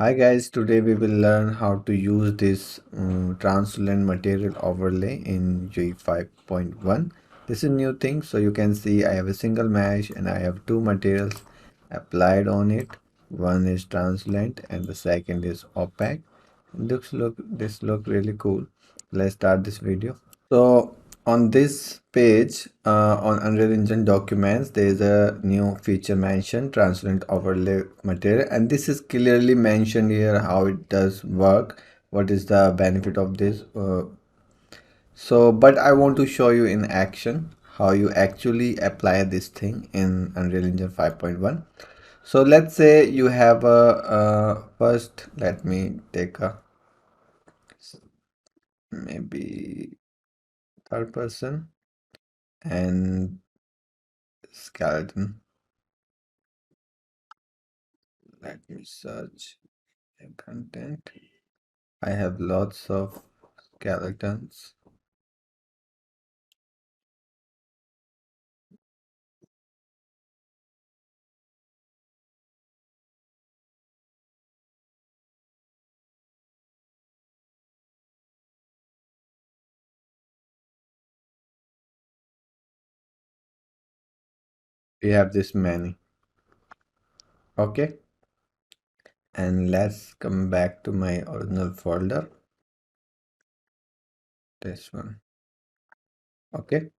Hi guys, today we will learn how to use this translucent material overlay in GUI 5.1. This is new thing, so you can see I have a single mesh and I have two materials applied on it. One is translucent and the second is opaque. This look really cool. Let's start this video. So on this page on Unreal Engine documents, there is a new feature mentioned, transparent overlay material, and this is clearly mentioned here how it does work, what is the benefit of this. But I want to show you in action how you actually apply this thing in Unreal Engine 5.1. So let's say you have first let me take a maybe third person and skeleton. Let me search the content. I have lots of skeletons. We have this many. Okay. And let's come back to my original folder. This one. Okay.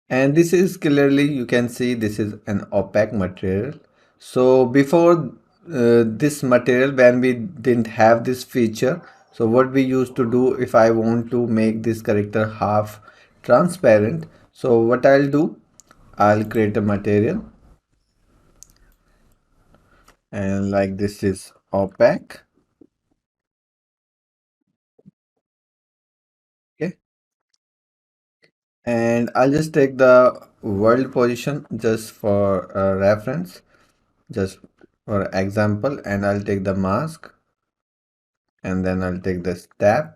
And this is clearly, you can see this is an opaque material. So before this material, when we didn't have this feature, so what we used to do, if I want to make this character half transparent, so what I'll do, I'll create a material and like this is opaque. Okay. And I'll just take the world position just for reference, just for example, and I'll take the mask and then I'll take the step